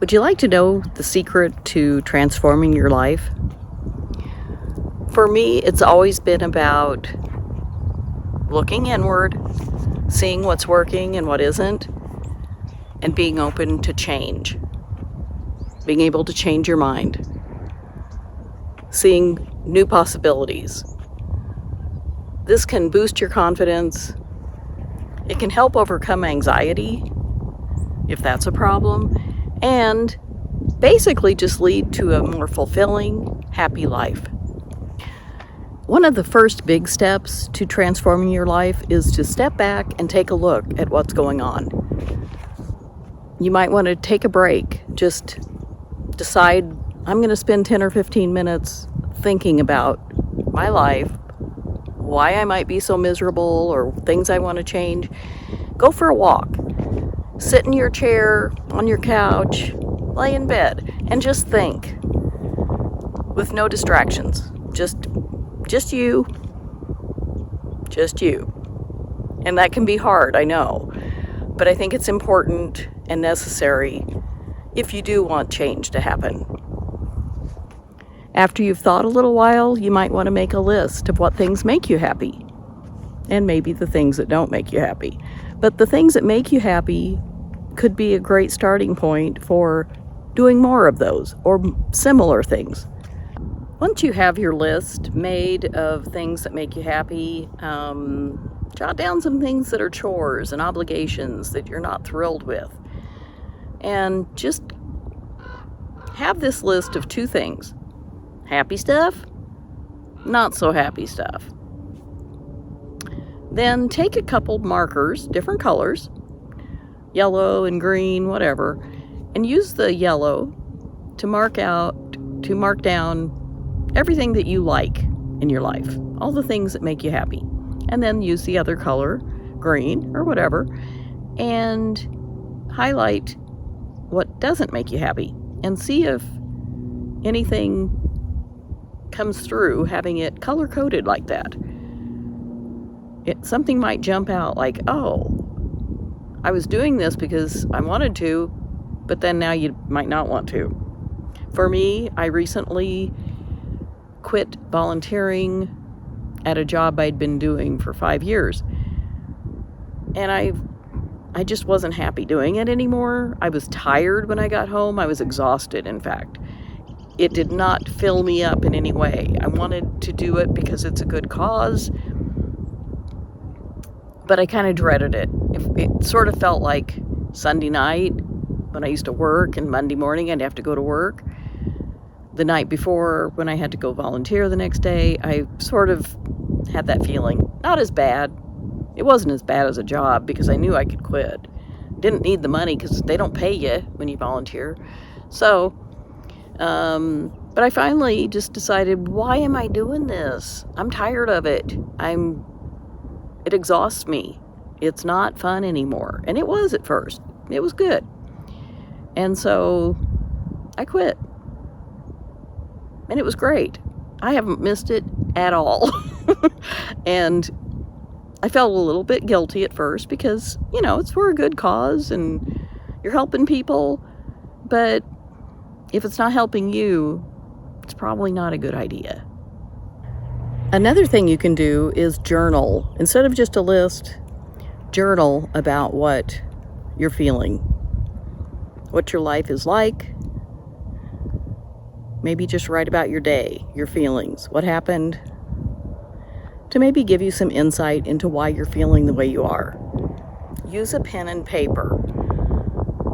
Would you like to know the secret to transforming your life? For me, it's always been about looking inward, seeing what's working and what isn't, and being open to change. Being able to change your mind. Seeing new possibilities. This can boost your confidence. It can help overcome anxiety, if that's a problem, and basically just lead to a more fulfilling, happy life. One of the first big steps to transforming your life is to step back and take a look at what's going on. You might want to take a break. Just decide, I'm going to spend 10 or 15 minutes thinking about my life, why I might be so miserable, or things I want to change. Go for a walk. Sit in your chair, on your couch, lay in bed, and just think with no distractions. Just you. And that can be hard, I know. But I think it's important and necessary if you do want change to happen. After you've thought a little while, you might want to make a list of what things make you happy. And maybe the things that don't make you happy. But the things that make you happy could be a great starting point for doing more of those or similar things. Once you have your list made of things that make you happy, jot down some things that are chores and obligations that you're not thrilled with. And just have this list of 2 things. Happy stuff, not so happy stuff. Then take a couple markers, different colors, yellow and green, whatever, and use the yellow to mark down everything that you like in your life, all the things that make you happy. And then use the other color, green or whatever, and highlight what doesn't make you happy and see if anything comes through having it color-coded like that. Something might jump out like, oh, I was doing this because I wanted to, but then now you might not want to. For me, I recently quit volunteering at a job I'd been doing for 5 years. And I just wasn't happy doing it anymore. I was tired when I got home. I was exhausted, in fact. It did not fill me up in any way. I wanted to do it because it's a good cause, but I kind of dreaded it. It sort of felt like Sunday night when I used to work, and Monday morning I'd have to go to work. The night before, when I had to go volunteer the next day, I sort of had that feeling. Not as bad. It wasn't as bad as a job because I knew I could quit. Didn't need the money because they don't pay you when you volunteer. So, but I finally just decided, why am I doing this? I'm tired of it. It exhausts me. It's not fun anymore. And it was at first. It was good. And so I quit. And it was great. I haven't missed it at all. And I felt a little bit guilty at first because, it's for a good cause and you're helping people. But if it's not helping you, it's probably not a good idea. Another thing you can do is journal. Instead of just a list, journal about what you're feeling, what your life is like. Maybe just write about your day, your feelings, what happened, to maybe give you some insight into why you're feeling the way you are. Use a pen and paper,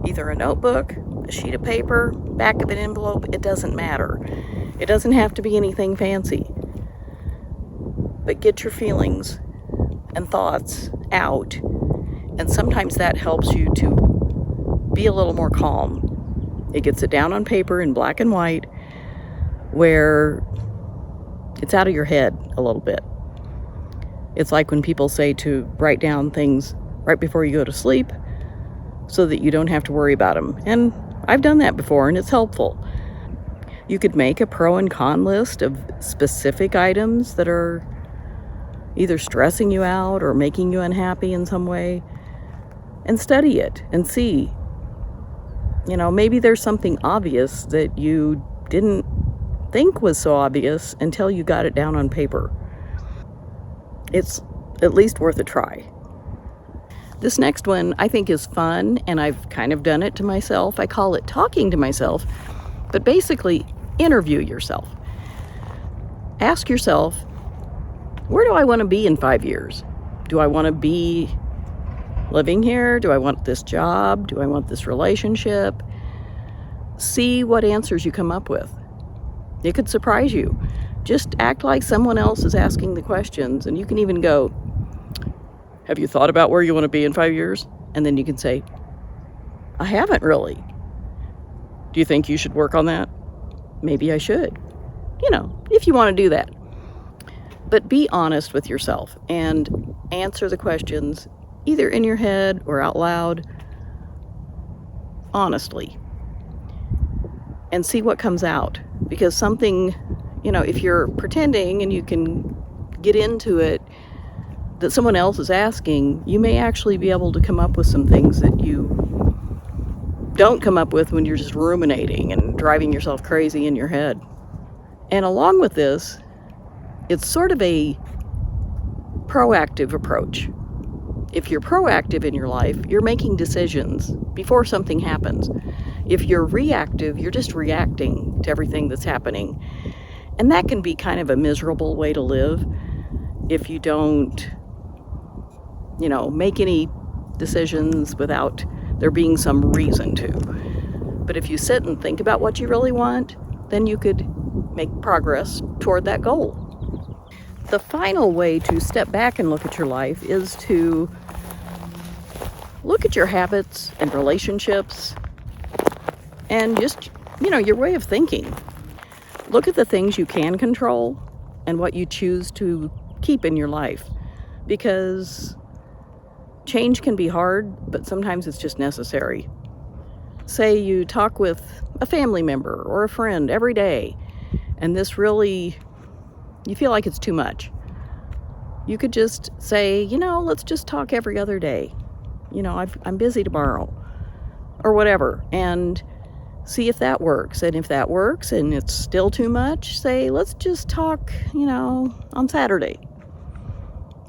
either a notebook, a sheet of paper, back of an envelope, it doesn't matter. It doesn't have to be anything fancy. But get your feelings and thoughts out, and sometimes that helps you to be a little more calm. It gets it down on paper in black and white, where it's out of your head a little bit. It's like when people say to write down things right before you go to sleep so that you don't have to worry about them. And I've done that before, and it's helpful. You could make a pro and con list of specific items that are either stressing you out or making you unhappy in some way, and study it and see Maybe there's something obvious that you didn't think was so obvious until you got it down on paper. It's at least worth a try. This next one I think is fun, and I've kind of done it to myself. I call it talking to myself, but basically interview yourself. Ask yourself, where do I want to be in 5 years? Do I want to be living here? Do I want this job? Do I want this relationship? See what answers you come up with. It could surprise you. Just act like someone else is asking the questions, and you can even go, have you thought about where you want to be in 5 years? And then you can say, I haven't really. Do you think you should work on that? Maybe I should. If you want to do that. But be honest with yourself and answer the questions either in your head or out loud, honestly, and see what comes out. Because something, if you're pretending and you can get into it that someone else is asking, you may actually be able to come up with some things that you don't come up with when you're just ruminating and driving yourself crazy in your head. And along with this, it's sort of a proactive approach. If you're proactive in your life, you're making decisions before something happens. If you're reactive, you're just reacting to everything that's happening. And that can be kind of a miserable way to live if you don't, make any decisions without there being some reason to. But if you sit and think about what you really want, then you could make progress toward that goal. The final way to step back and look at your life is to look at your habits and relationships and just, your way of thinking. Look at the things you can control and what you choose to keep in your life, because change can be hard, but sometimes it's just necessary. Say you talk with a family member or a friend every day, and this really, you feel like it's too much. You could just say, let's just talk every other day. I'm busy tomorrow, or whatever, and see if that works. And if that works and it's still too much, say, let's just talk, on Saturday,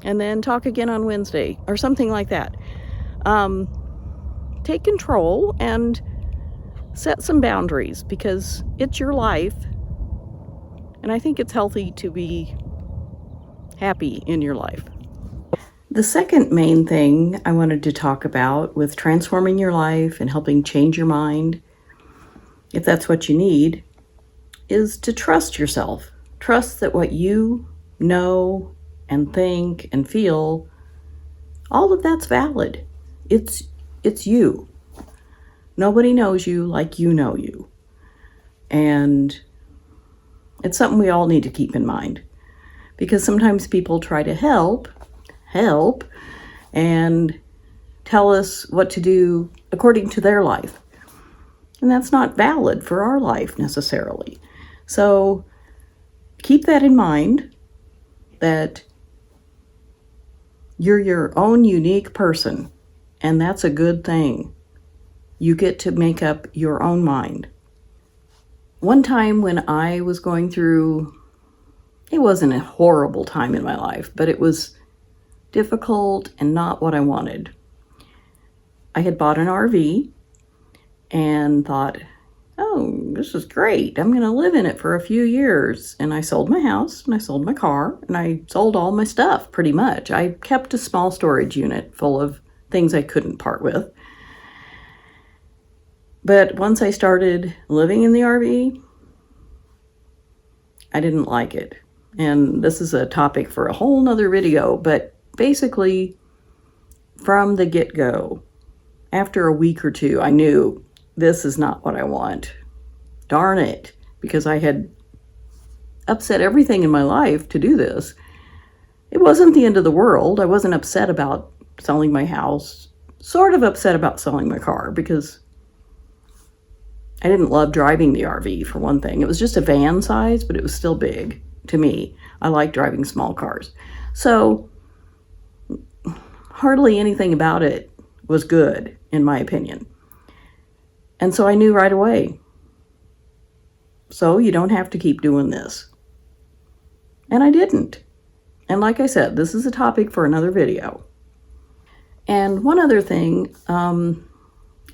and then talk again on Wednesday, or something like that. Take control and set some boundaries, because it's your life, and I think it's healthy to be happy in your life. The second main thing I wanted to talk about with transforming your life and helping change your mind, if that's what you need, is to trust yourself. Trust that what you know and think and feel, all of that's valid. It's you. Nobody knows you like you know you. And it's something we all need to keep in mind, because sometimes people try to help, and tell us what to do according to their life. And that's not valid for our life necessarily. So keep that in mind, that you're your own unique person, and that's a good thing. You get to make up your own mind. One time when I was going through, it wasn't a horrible time in my life, but it was difficult and not what I wanted. I had bought an RV and thought, oh, this is great. I'm going to live in it for a few years. And I sold my house, and I sold my car, and I sold all my stuff pretty much. I kept a small storage unit full of things I couldn't part with. But once I started living in the RV, I didn't like it. And this is a topic for a whole nother video, but basically, from the get-go, after a week or two, I knew this is not what I want. Darn it, because I had upset everything in my life to do this. It wasn't the end of the world. I wasn't upset about selling my house, sort of upset about selling my car, because I didn't love driving the RV, for one thing. It was just a van size, but it was still big to me. I like driving small cars. So hardly anything about it was good, in my opinion. And so I knew right away. So you don't have to keep doing this. And I didn't. And like I said, this is a topic for another video. And one other thing,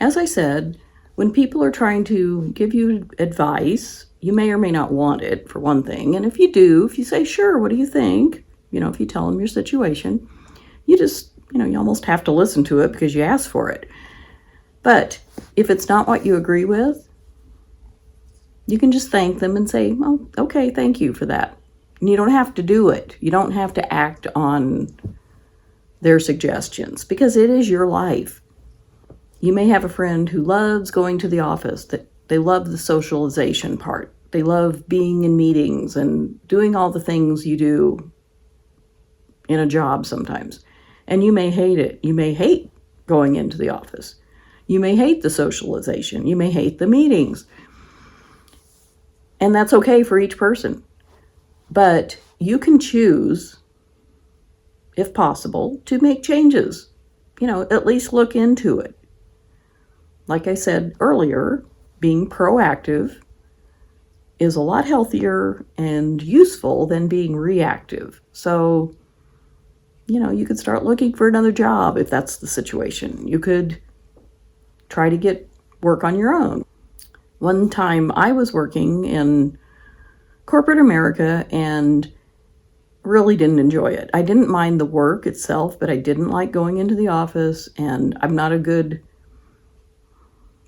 as I said, when people are trying to give you advice, you may or may not want it, for one thing. And if you do, if you say, sure, what do you think? If you tell them your situation, you just, you almost have to listen to it because you asked for it. But if it's not what you agree with, you can just thank them and say, well, okay, thank you for that. And you don't have to do it. You don't have to act on their suggestions because it is your life. You may have a friend who loves going to the office, that they love the socialization part. They love being in meetings and doing all the things you do in a job sometimes. And you may hate it. You may hate going into the office. You may hate the socialization. You may hate the meetings. And that's okay for each person. But you can choose, if possible, to make changes. At least look into it. Like I said earlier, being proactive is a lot healthier and useful than being reactive. So, you could start looking for another job if that's the situation. You could try to get work on your own. One time I was working in corporate America and really didn't enjoy it. I didn't mind the work itself, but I didn't like going into the office, and I'm not a good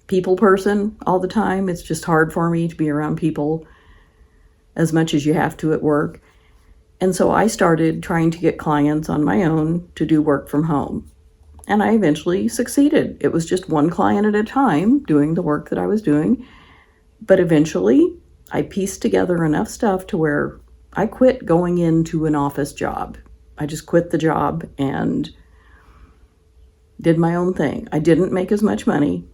people person all the time. It's just hard for me to be around people as much as you have to at work. And so I started trying to get clients on my own to do work from home. And I eventually succeeded. It was just one client at a time doing the work that I was doing. But eventually I pieced together enough stuff to where I quit going into an office job. I just quit the job and did my own thing. I didn't make as much money.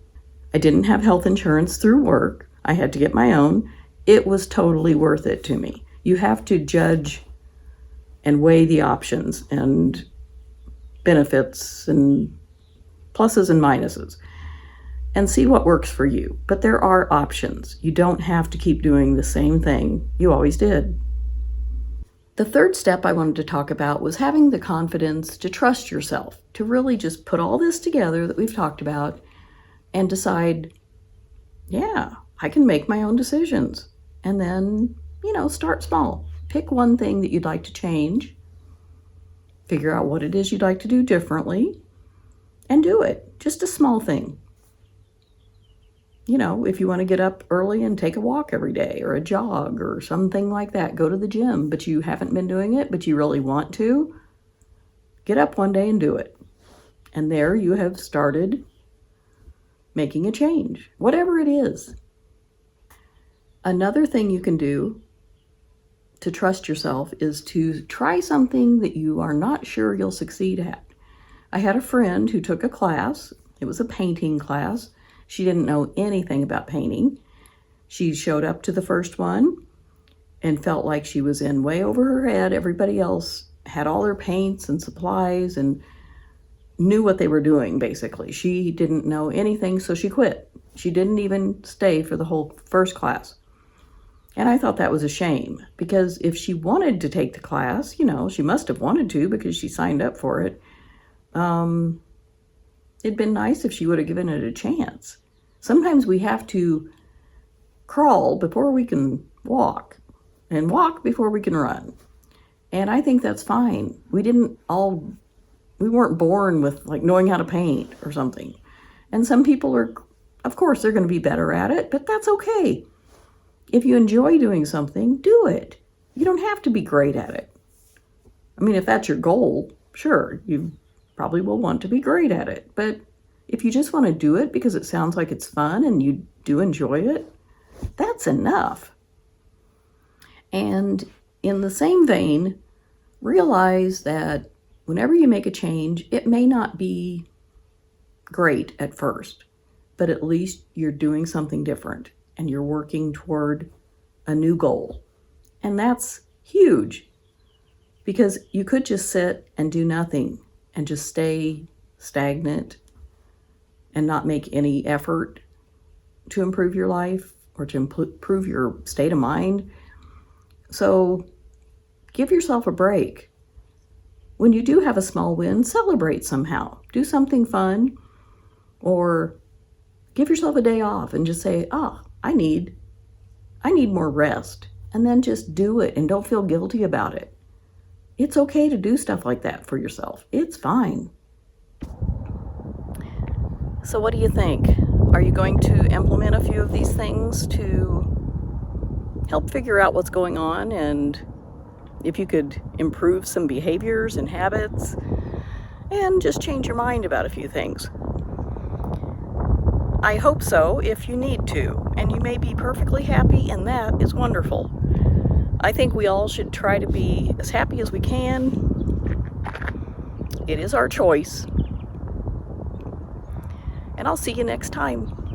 I didn't have health insurance through work. I had to get my own. It was totally worth it to me. You have to judge and weigh the options and benefits and pluses and minuses and see what works for you. But there are options. You don't have to keep doing the same thing you always did. The third step I wanted to talk about was having the confidence to trust yourself, to really just put all this together that we've talked about and decide, yeah, I can make my own decisions. And then, start small. Pick one thing that you'd like to change, figure out what it is you'd like to do differently, and do it. Just a small thing. If you want to get up early and take a walk every day or a jog or something like that, go to the gym, but you haven't been doing it, but you really want to, get up one day and do it. And there you have started making a change, whatever it is. Another thing you can do to trust yourself is to try something that you are not sure you'll succeed at. I had a friend who took a class. It was a painting class. She didn't know anything about painting. She showed up to the first one and felt like she was in way over her head. Everybody else had all their paints and supplies and knew what they were doing, basically. She didn't know anything, so she quit. She didn't even stay for the whole first class. And I thought that was a shame, because if she wanted to take the class, she must have wanted to because she signed up for it. It'd been nice if she would have given it a chance. Sometimes we have to crawl before we can walk, and walk before we can run. And I think that's fine. We weren't born with knowing how to paint or something. And some people are, of course, they're going to be better at it, but that's okay. If you enjoy doing something, do it. You don't have to be great at it. If that's your goal, sure, you probably will want to be great at it. But if you just want to do it because it sounds like it's fun and you do enjoy it, that's enough. And in the same vein, realize that whenever you make a change, it may not be great at first, but at least you're doing something different and you're working toward a new goal. And that's huge, because you could just sit and do nothing and just stay stagnant and not make any effort. to improve your life or to improve your state of mind. So give yourself a break. When you do have a small win, celebrate somehow. Do something fun, or give yourself a day off and just say, oh, I need more rest. And then just do it and don't feel guilty about it. It's okay to do stuff like that for yourself. It's fine. So what do you think? Are you going to implement a few of these things to help figure out what's going on, and if you could improve some behaviors and habits and just change your mind about a few things? I hope so if you need to, and you may be perfectly happy, and that is wonderful. I think we all should try to be as happy as we can. It is our choice. And I'll see you next time.